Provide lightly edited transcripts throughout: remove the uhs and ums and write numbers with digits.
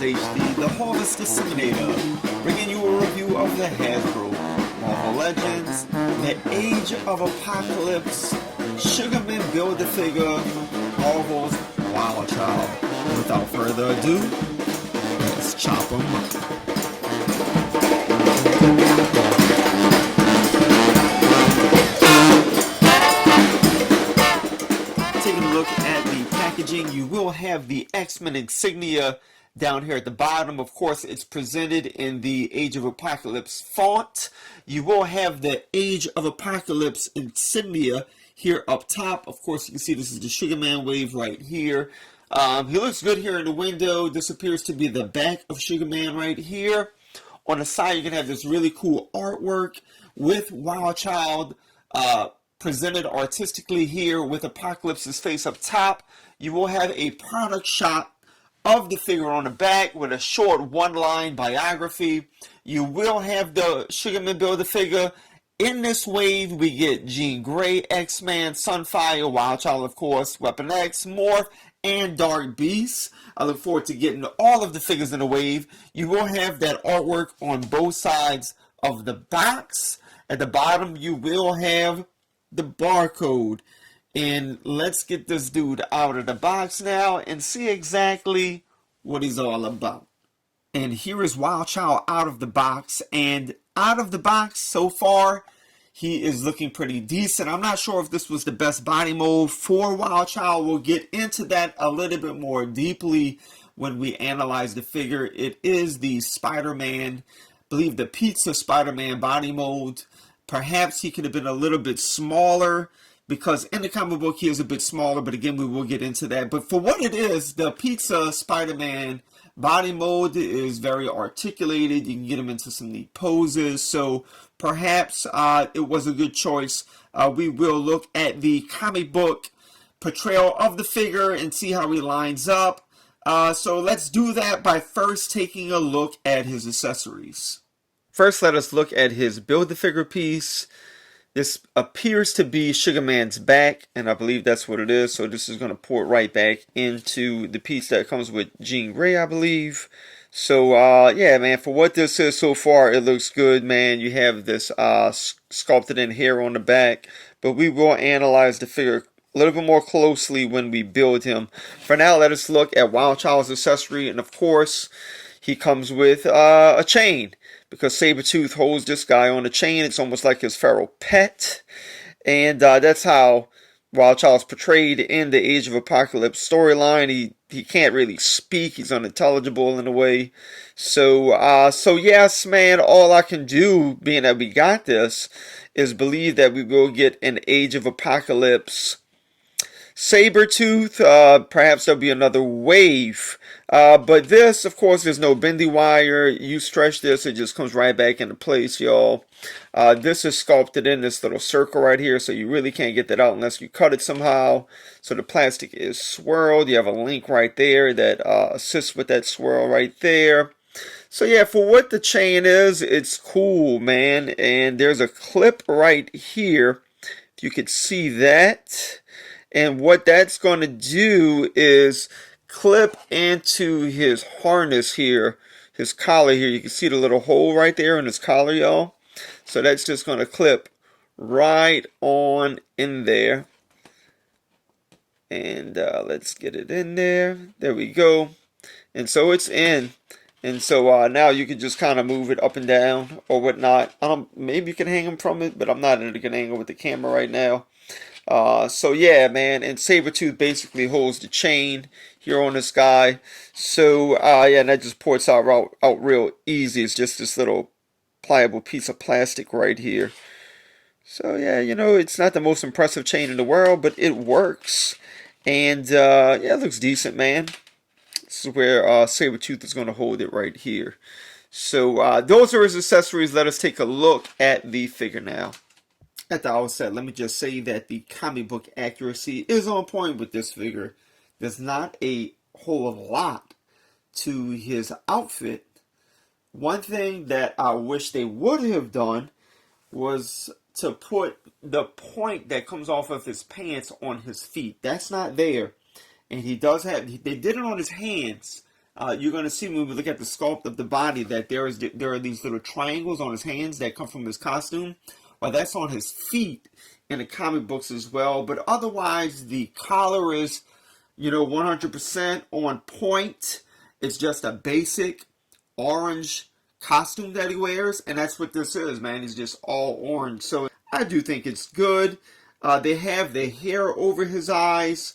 HD, the Harvest Disseminator, bringing you a review of the Hasbro Marvel Legends, the Age of Apocalypse, Sugarman Build-A-Figure, Marvel's Wild Child. Without further ado, let's chop 'em up. Taking a look at the packaging, you will have the X-Men insignia down here at the bottom. Of course, it's presented in the Age of Apocalypse font. You will have the Age of Apocalypse insignia here up top. Of course, you can see this is the Sugarman wave right here. He looks good here in the window. This appears to be the back of Sugarman right here. On the side, you're going to have this really cool artwork with Wild Child presented artistically here with Apocalypse's face up top. You will have a product shot of the figure on the back with a short one-line biography. You will have the Sugarman Build-A-Figure. In this wave, we get Jean Grey, X-Man, Sunfire, Wild Child, of course, Weapon X, Morph, and Dark Beast. I look forward to getting all of the figures in the wave. You will have that artwork on both sides of the box. At the bottom, you will have the barcode. And let's get this dude out of the box now and see exactly what he's all about. And here is Wild Child out of the box. And out of the box so far, he is looking pretty decent. I'm not sure if this was the best body mold for Wild Child. We'll get into that a little bit more deeply when we analyze the figure. It is the Spider-Man, I believe the Pizza Spider-Man body mold. Perhaps he could have been a little bit smaller, because in the comic book he is a bit smaller, but again, we will get into that. But for what it is, the Pizza Spider-Man body mold is very articulated. You can get him into some neat poses, so perhaps it was a good choice. We will look at the comic book portrayal of the figure and see how he lines up. So let's do that by first taking a look at his accessories. First, let us look at his Build-A-Figure piece. This appears to be Sugarman's back, and I believe that's what it is. So this is going to port right back into the piece that comes with Jean Grey, I believe. So, yeah, man, for what this is so far, it looks good, man. You have this sculpted in hair on the back, but we will analyze the figure a little bit more closely when we build him. For now, let us look at Wild Child's accessory, and of course, he comes with a chain, because Sabretooth holds this guy on a chain. It's almost like his feral pet. And that's how Wild Child's portrayed in the Age of Apocalypse storyline. He can't really speak. He's unintelligible in a way. So yes, man, all I can do, being that we got this, is believe that we will get an Age of Apocalypse Sabretooth. Perhaps there'll be another wave. But this, of course, there's no bendy wire. You stretch this, it just comes right back into place, y'all. This is sculpted in this little circle right here, so you really can't get that out unless you cut it somehow. So the plastic is swirled. You have a link right there that assists with that swirl right there. So yeah, for what the chain is, it's cool, man. And there's a clip right here, if you could see that. And what that's going to do is clip into his harness here, his collar here. You can see the little hole right there in his collar, y'all. So that's just going to clip right on in there. And let's get it in there. There we go. And so it's in. And so now you can just kind of move it up and down or whatnot. Maybe you can hang him from it, but I'm not at a good angle with the camera right now. So yeah, man, and Sabretooth basically holds the chain here on this guy. So yeah, and that just ports out real easy. It's just this little pliable piece of plastic right here. So yeah, you know, it's not the most impressive chain in the world, but it works. And yeah, it looks decent, man. This is where Sabretooth is going to hold it right here. So those are his accessories. Let us take a look at the figure now. At the outset, let me just say that the comic book accuracy is on point with this figure. There's not a whole lot to his outfit. One thing that I wish they would have done was to put the point that comes off of his pants on his feet. That's not there. And he does have, they did it on his hands, You're going to see when we look at the sculpt of the body that there are these little triangles on his hands that come from his costume. Well, that's on his feet in the comic books as well. But otherwise, the collar is, 100% on point. It's just a basic orange costume that he wears, and that's what this is, man. It's just all orange. So I do think it's good. They have the hair over his eyes.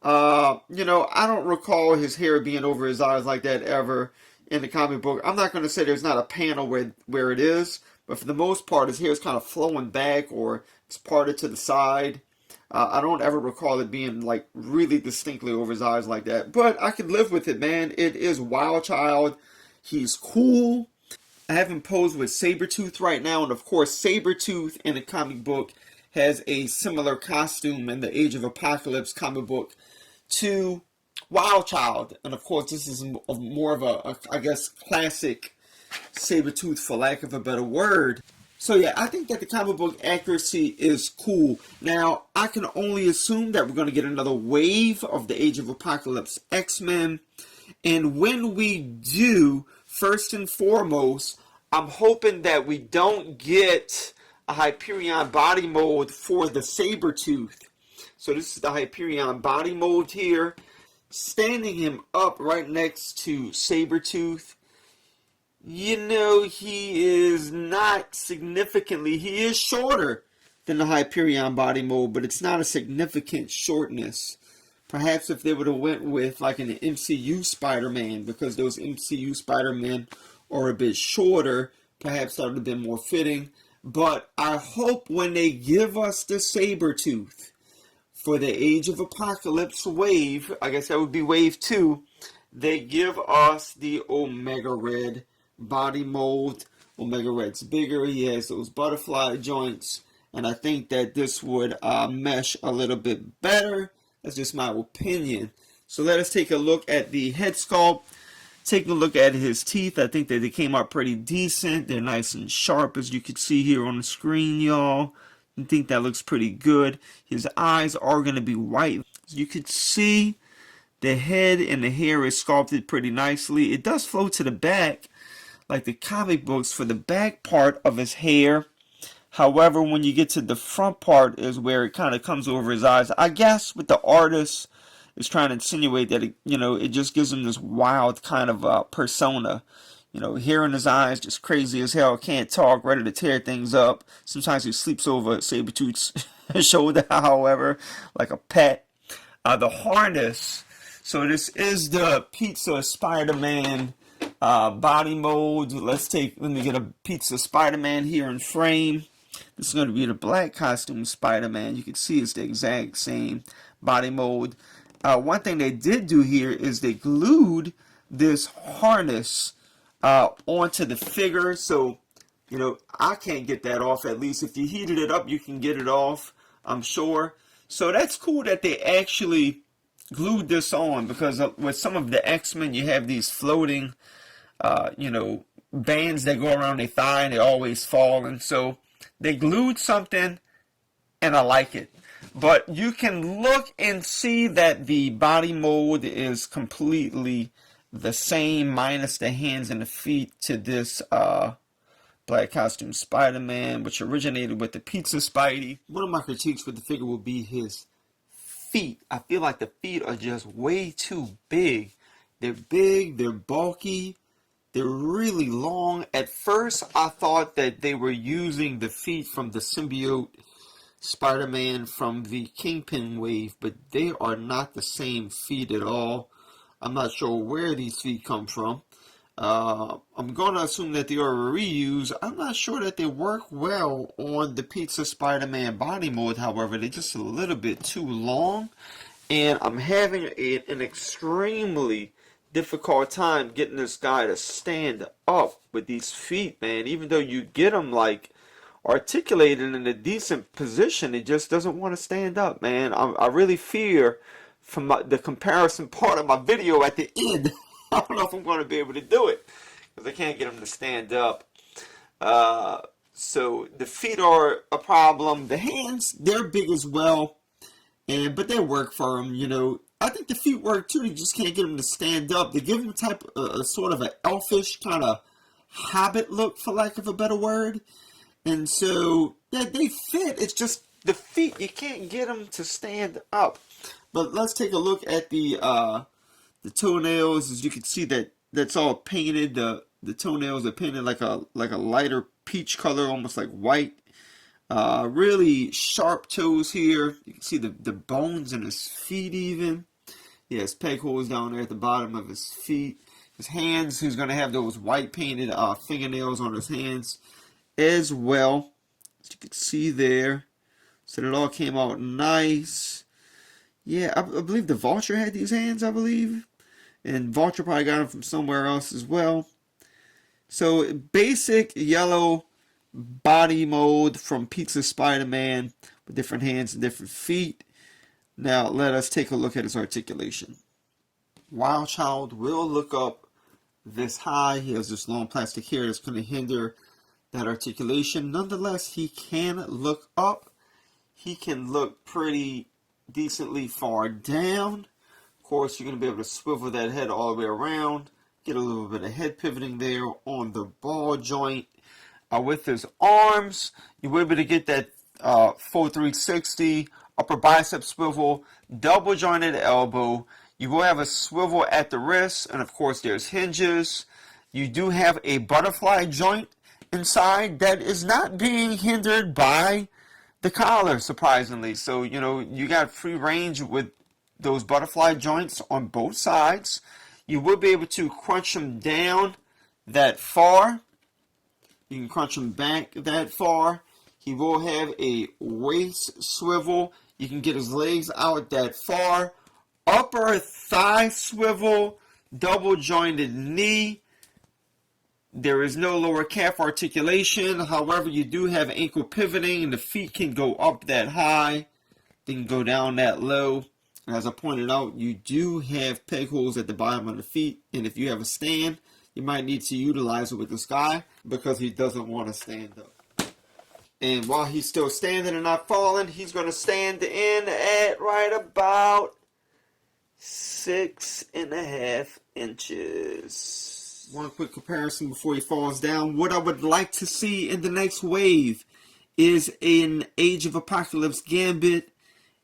I don't recall his hair being over his eyes like that ever in the comic book. I'm not going to say there's not a panel where it is, but for the most part, his hair is kind of flowing back or it's parted to the side. I don't ever recall it being like really distinctly over his eyes like that, but I can live with it, man. It is Wild Child. He's cool. I have him posed with Sabretooth right now, and of course, Sabretooth in the comic book has a similar costume in the Age of Apocalypse comic book to Wild Child. And of course, this is more of a I guess, classic Sabretooth, for lack of a better word. So yeah, I think that the comic book accuracy is cool. Now, I can only assume that we're going to get another wave of the Age of Apocalypse X-Men. And when we do, first and foremost, I'm hoping that we don't get a Hyperion body mold for the Sabretooth. So this is the Hyperion body mold here, standing him up right next to Sabretooth. He is not significantly, he is shorter than the Hyperion body mold, but it's not a significant shortness. Perhaps if they would have went with like an MCU Spider-Man, because those MCU Spider-Men are a bit shorter, perhaps that would have been more fitting. But I hope when they give us the Sabretooth for the Age of Apocalypse wave, I guess that would be wave 2, they give us the Omega Red body mold. Omega Red's bigger, he has those butterfly joints, and I think that this would mesh a little bit better. That's just my opinion. So let us take a look at the head sculpt. Take a look at his teeth. I think that they came out pretty decent. They're nice and sharp, as you can see here on the screen, y'all. I think that looks pretty good. His eyes are going to be white. As you can see, the head and the hair is sculpted pretty nicely. It does flow to the back, like the comic books, for the back part of his hair. However, when you get to the front part is where it kind of comes over his eyes. I guess what the artist is trying to insinuate that it just gives him this wild kind of persona. Hair in his eyes, just crazy as hell, can't talk, ready to tear things up. Sometimes he sleeps over Sabretooth's shoulder, however, like a pet. The harness. So this is the Pizza Spider-Man body mold. Let me get a Pizza Spider-Man here in frame. This is going to be the black costume Spider-Man. You can see it's the exact same body mold. One thing they did do here is they glued this harness onto the figure. So, I can't get that off. At least if you heated it up, you can get it off, I'm sure. So that's cool that they actually glued this on, because with some of the X-Men, you have these floating, bands that go around their thigh and they're always falling. So they glued something, and I like it. But you can look and see that the body mold is completely the same, minus the hands and the feet, to this black costume Spider-Man, which originated with the Pizza Spidey. One of my critiques with the figure will be his feet. I feel like the feet are just way too big. They're big, they're bulky, they're really long. At first, I thought that they were using the feet from the symbiote Spider-Man from the Kingpin wave, but they are not the same feet at all. I'm not sure where these feet come from. I'm going to assume that they are a reuse. I'm not sure that they work well on the Pizza Spider-Man body mold, however. They're just a little bit too long, and I'm having an extremely difficult time getting this guy to stand up with these feet, man. Even though you get him like articulated in a decent position, it just doesn't want to stand up, man. I really fear from the comparison part of my video at the end. I don't know if I'm going to be able to do it, because I can't get him to stand up. So the feet are a problem. The hands, they're big as well, but they work for him, I think the feet work too. They just can't get them to stand up. They give them sort of an elfish kind of hobbit look, for lack of a better word. And so, yeah, they fit. It's just the feet, you can't get them to stand up. But let's take a look at the toenails. As you can see, that's all painted. The toenails are painted like a lighter peach color, almost like white. Really sharp toes here. You can see the bones in his feet even. He has peg holes down there at the bottom of his feet. His hands, he's going to have those white painted fingernails on his hands as well. As you can see there. So it all came out nice. Yeah, I believe the Vulture had these hands, I believe. And Vulture probably got them from somewhere else as well. So basic yellow body mold from Pizza Spider-Man with different hands and different feet. Now let us take a look at his articulation. Wild Child will look up this high. He has this long plastic hair that's going to hinder that articulation. Nonetheless, he can look up. He can look pretty decently far down. Of course, you're going to be able to swivel that head all the way around. Get a little bit of head pivoting there on the ball joint. With his arms, you will be able to get that full 360, upper bicep swivel, double jointed elbow. You will have a swivel at the wrist, and of course there's hinges. You do have a butterfly joint inside that is not being hindered by the collar, surprisingly. So, you know, you got free range with those butterfly joints on both sides. You will be able to crunch them down that far. You can crunch him back that far. He will have a waist swivel. You can get his legs out that far. Upper thigh swivel, double jointed knee. There is no lower calf articulation. However, you do have ankle pivoting, and the feet can go up that high. They can go down that low. And as I pointed out, you do have peg holes at the bottom of the feet. And if you have a stand, you might need to utilize it with this guy because he doesn't want to stand up. And while he's still standing and not falling, he's going to stand in at right about 6.5 inches. One quick comparison before he falls down. What I would like to see in the next wave is an Age of Apocalypse Gambit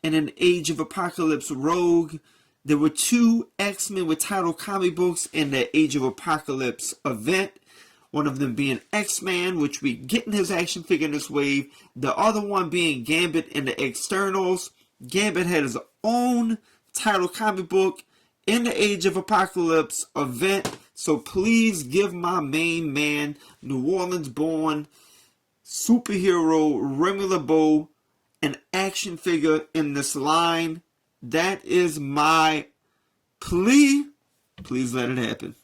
and an Age of Apocalypse Rogue. There were two X-Men with title comic books in the Age of Apocalypse event. One of them being X-Man, which we get in his action figure in this wave. The other one being Gambit in the externals. Gambit had his own title comic book in the Age of Apocalypse event. So please give my main man, New Orleans born superhero Remy LeBeau, an action figure in this line. That is my plea. Please let it happen.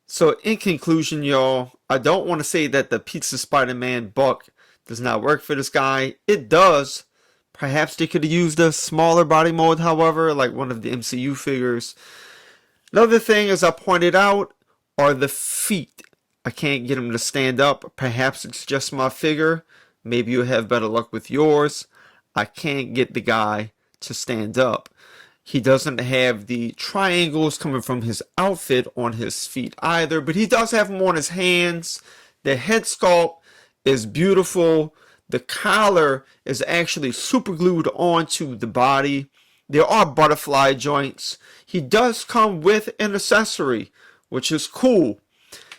So in conclusion, y'all, I don't want to say that the Pizza Spider-Man buck does not work for this guy. It does. Perhaps they could have used a smaller body mold, however, like one of the MCU figures. Another thing, as I pointed out, are the feet. I can't get them to stand up. Perhaps it's just my figure. Maybe you'll have better luck with yours. I can't get the guy to stand up. He doesn't have the triangles coming from his outfit on his feet either, but he does have them on his hands. The head sculpt is beautiful. The collar is actually super glued onto the body. There are butterfly joints. He does come with an accessory, which is cool.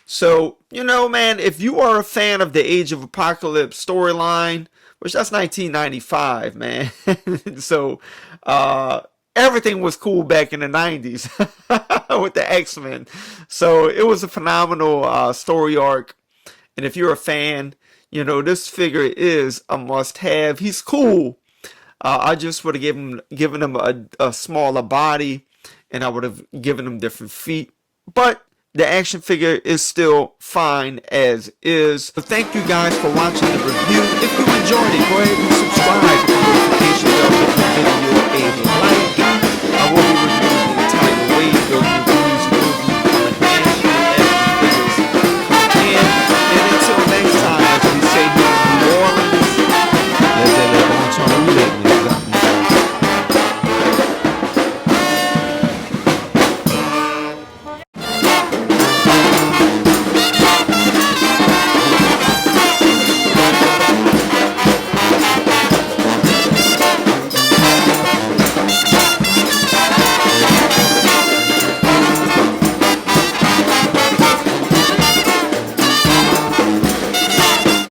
So, you know, man, if you are a fan of the Age of Apocalypse storyline, which that's 1995, man. So, everything was cool back in the 90s with the X-Men. So it was a phenomenal story arc. And if you're a fan, you know, this figure is a must-have. He's cool. I just would have given him a smaller body, and I would have given him different feet. But the action figure is still fine as is. So thank you guys for watching the review. If you enjoyed it, go ahead and subscribe. Hit the notification bell, give the video a like.